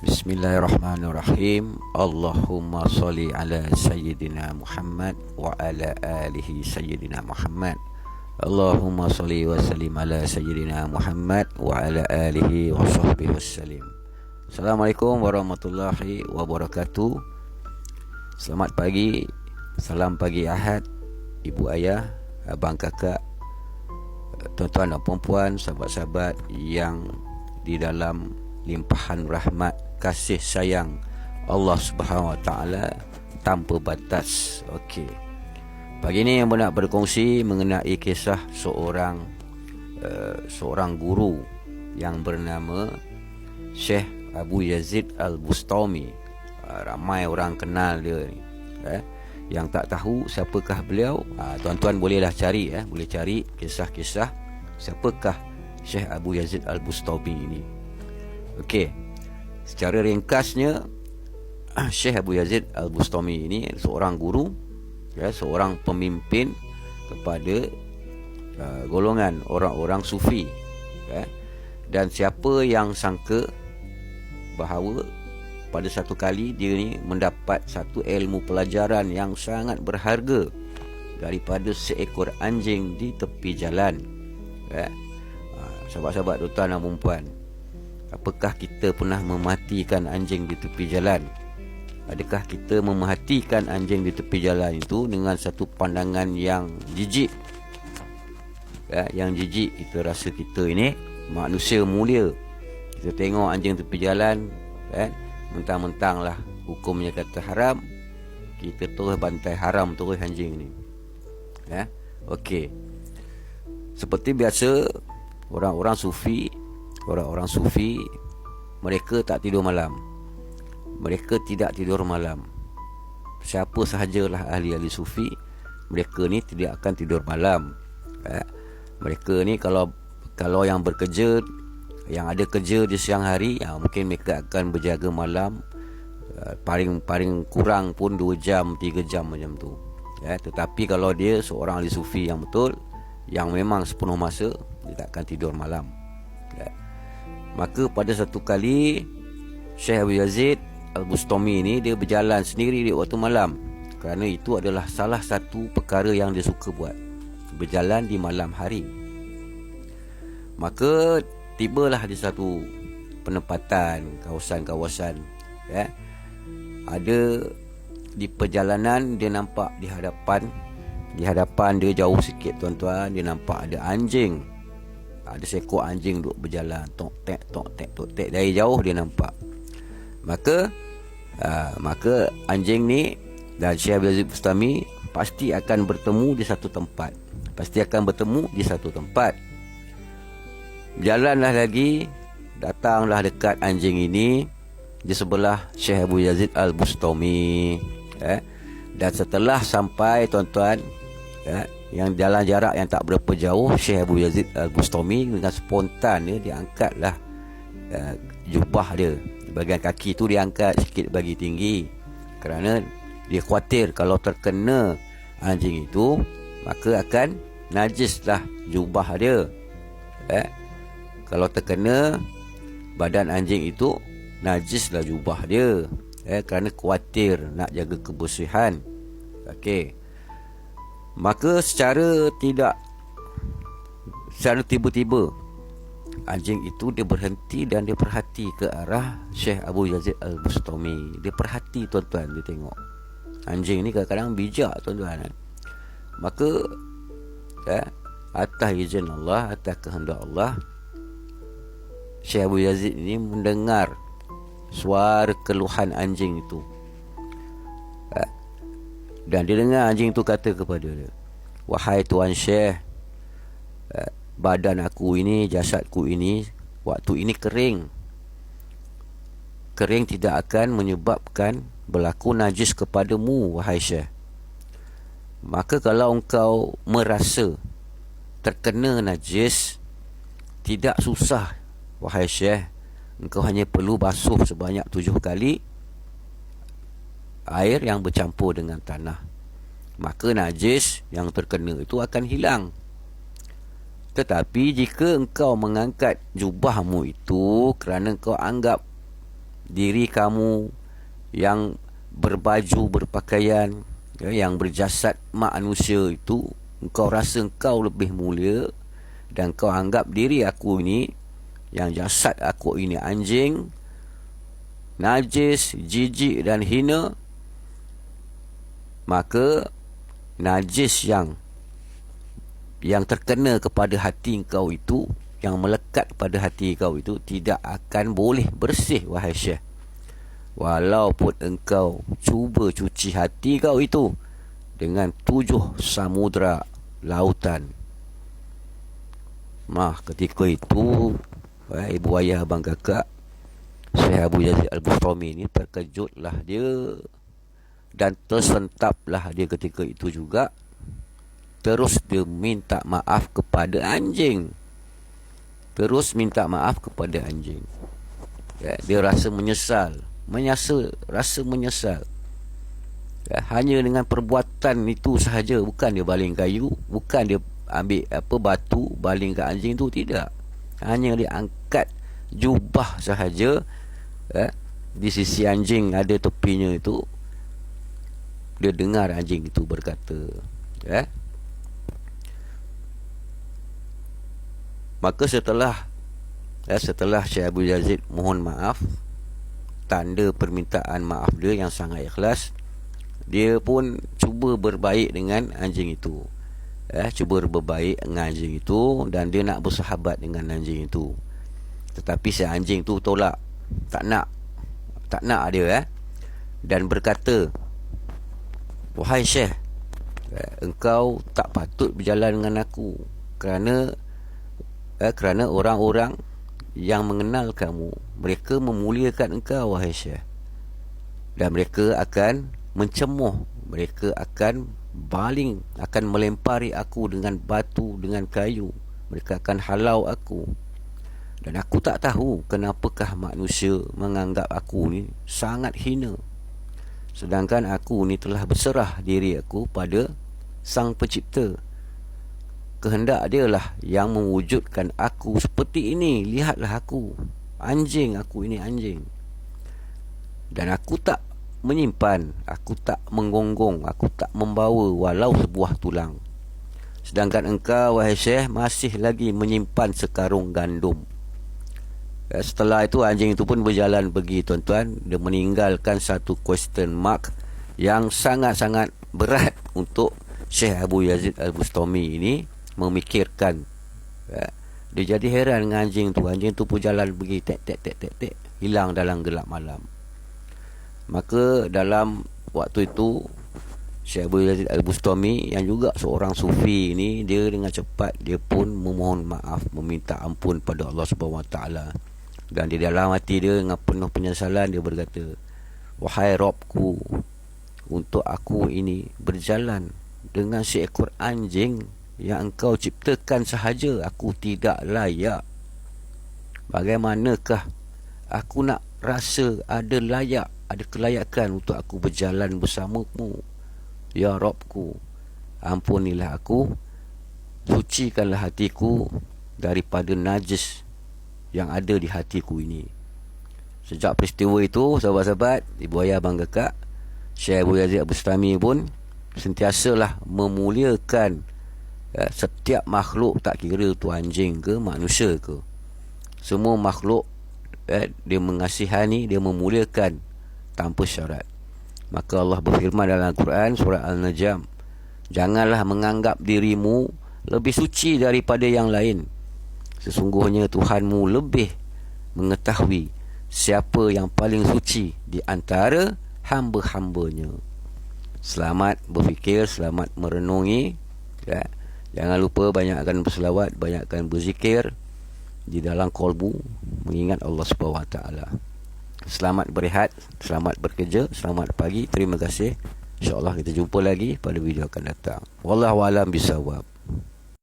Bismillahirrahmanirrahim. Allahumma salli ala Sayyidina Muhammad wa ala alihi Sayyidina Muhammad. Allahumma salli wa sallim ala Sayyidina Muhammad wa ala alihi wa sahbihi wassalim. Assalamualaikum warahmatullahi wabarakatuh. Selamat pagi. Salam pagi Ahad, ibu ayah, abang kakak, tuan-tuan dan puan-puan, sahabat-sahabat yang di dalam limpahan rahmat kasih sayang Allah Subhanahu Wa Taala tanpa batas. Okey. Pagi ini yang nak berkongsi mengenai kisah seorang guru yang bernama Syekh Abu Yazid Al-Bustami. Ramai orang kenal dia ni. Yang tak tahu siapakah beliau, tuan-tuan bolehlah cari, boleh cari kisah-kisah siapakah Syekh Abu Yazid Al-Bustami ini. Okey. Secara ringkasnya, Syekh Abu Yazid Al-Bustami ini seorang guru, seorang pemimpin kepada golongan orang-orang sufi, dan siapa yang sangka bahawa pada satu kali dia ni mendapat satu ilmu pelajaran yang sangat berharga daripada seekor anjing di tepi jalan. Sahabat-sahabat, tuan dan perempuan, apakah kita pernah mematikan anjing di tepi jalan? Adakah kita mematikan anjing di tepi jalan itu dengan satu pandangan yang jijik? Yang jijik, kita rasa kita ini manusia mulia. Kita tengok anjing tepi jalan, mentang-mentang lah hukumnya kata haram, kita terus bantai haram terus anjing ni. Okey. Seperti biasa, orang-orang sufi mereka tak tidur malam. Mereka tidak tidur malam. Siapa sahajalah ahli-ahli sufi, mereka ni tidak akan tidur malam. Mereka ni kalau yang bekerja, yang ada kerja di siang hari, mungkin mereka akan berjaga malam, paling kurang pun 2 jam 3 jam macam tu. Tetapi kalau dia seorang ahli sufi yang betul, yang memang sepenuh masa, dia tak akan tidur malam. Maka pada satu kali Syekh Abu Yazid Al-Bustami ni dia berjalan sendiri di waktu malam, kerana itu adalah salah satu perkara yang dia suka buat, berjalan di malam hari. Maka tibalah di satu penempatan, kawasan-kawasan, ada di perjalanan dia nampak di hadapan dia jauh sikit, tuan-tuan, dia nampak ada anjing. Ada seekor anjing duduk berjalan, tok tek dari jauh dia nampak. Maka anjing ni dan Syekh Abu Yazid Bustami pasti akan bertemu di satu tempat. Berjalanlah lagi, datanglah dekat anjing ini di sebelah Syekh Abu Yazid Al-Bustami. Dan setelah sampai, tuan-tuan, yang dalam jarak yang tak berapa jauh, Syekh Abu Yazid Al-Bustami dengan spontan dia angkatlah jubah dia, bahagian kaki tu dia angkat sikit bagi tinggi, kerana dia khawatir kalau terkena anjing itu maka akan najislah jubah dia. Kalau terkena badan anjing itu, najislah jubah dia, kerana khawatir nak jaga kebersihan. Okey. Maka secara tiba-tiba anjing itu dia berhenti dan dia perhati ke arah Syekh Abu Yazid Al-Bustami. Dia perhati, tuan-tuan, dia tengok anjing ni kadang-kadang bijak, tuan-tuan. Maka atas izin Allah, atas kehendak Allah, Syekh Abu Yazid ini mendengar suara keluhan anjing itu. Dan dia dengar anjing itu kata kepada dia, "Wahai Tuan Syekh, badan aku ini, jasadku ini, waktu ini kering. Kering tidak akan menyebabkan berlaku najis kepadamu, wahai Syekh. Maka kalau engkau merasa terkena najis, tidak susah, wahai Syekh. Engkau hanya perlu basuh sebanyak 7 kali air yang bercampur dengan tanah, maka najis yang terkena itu akan hilang. Tetapi jika engkau mengangkat jubahmu itu kerana engkau anggap diri kamu yang berbaju, berpakaian, yang berjasad manusia itu, engkau rasa engkau lebih mulia, dan kau anggap diri aku ini, yang jasad aku ini anjing, najis, jijik dan hina, maka najis yang terkena kepada hati kau itu, yang melekat pada hati kau itu, tidak akan boleh bersih, wahai Syekh. Walaupun engkau cuba cuci hati kau itu dengan 7 samudra lautan. Ketika itu, ibu ayah abang kakak Syekh Abu Yazid Al-Bustami ni terkejutlah dia, dan tersentaplah dia ketika itu juga. Terus dia minta maaf kepada anjing. Dia rasa menyesal. Rasa menyesal. Hanya dengan perbuatan itu sahaja. Bukan dia baling kayu, bukan dia ambil batu baling ke anjing tu, tidak. Hanya dia angkat jubah sahaja, di sisi anjing ada tepinya itu, dia dengar anjing itu berkata, maka setelah Syekh Abu Yazid mohon maaf, tanda permintaan maaf dia yang sangat ikhlas, dia pun cuba berbaik dengan anjing itu. Cuba berbaik dengan anjing itu, dan dia nak bersahabat dengan anjing itu. Tetapi si anjing tu tolak, tak nak dia, dan berkata, wahai Syekh, engkau tak patut berjalan dengan aku, kerana orang-orang yang mengenal kamu, mereka memuliakan engkau, wahai Syekh, dan mereka akan mencemuh, mereka akan melempari aku dengan batu, dengan kayu, mereka akan halau aku. Dan aku tak tahu kenapakah manusia menganggap aku ni sangat hina, sedangkan aku ni telah berserah diri aku pada Sang Pencipta. Kehendak dia lah yang mewujudkan aku seperti ini. Lihatlah aku, anjing, aku ini anjing. Dan aku tak menyimpan, aku tak menggonggong, aku tak membawa walau sebuah tulang. Sedangkan engkau, wahai Syekh, masih lagi menyimpan sekarung gandum. Setelah itu anjing itu pun berjalan pergi, tuan-tuan. Dia meninggalkan satu question mark yang sangat-sangat berat untuk Syekh Abu Yazid Al-Bustami ini memikirkan. Dia jadi heran dengan anjing tu. Anjing tu pun jalan pergi, tek, hilang dalam gelap malam. Maka dalam waktu itu, Syekh Abu Yazid Al-Bustami yang juga seorang sufi ini, dia dengan cepat dia pun memohon maaf, meminta ampun pada Allah Subhanahu Wa Taala. Dan di dalam hati dia dengan penuh penyesalan, dia berkata, wahai Robku, untuk aku ini berjalan dengan seekor anjing yang engkau ciptakan sahaja, aku tidak layak. Bagaimanakah aku nak rasa ada kelayakan untuk aku berjalan bersamamu? Ya Robku, ampunilah aku, sucikanlah hatiku daripada najis yang ada di hatiku ini. Sejak peristiwa itu, sahabat-sahabat, ibu ayah abang kakak, Syekh Abu Yazid Al-Bustami pun sentiasalah memuliakan setiap makhluk, tak kira tu anjing ke manusia ke, semua makhluk dia mengasihani, dia memuliakan tanpa syarat. Maka Allah berfirman dalam Al-Quran surah Al-Najm, janganlah menganggap dirimu lebih suci daripada yang lain. Sesungguhnya Tuhanmu lebih mengetahui siapa yang paling suci di antara hamba-hambanya. Selamat berfikir, selamat merenungi, Jangan lupa banyakkan berselawat, banyakkan berzikir di dalam kolbu, mengingat Allah Subhanahu Wa Taala. Selamat berehat, selamat bekerja, selamat pagi. Terima kasih. InsyaAllah kita jumpa lagi pada video akan datang. Wallahu a'lam bishawab.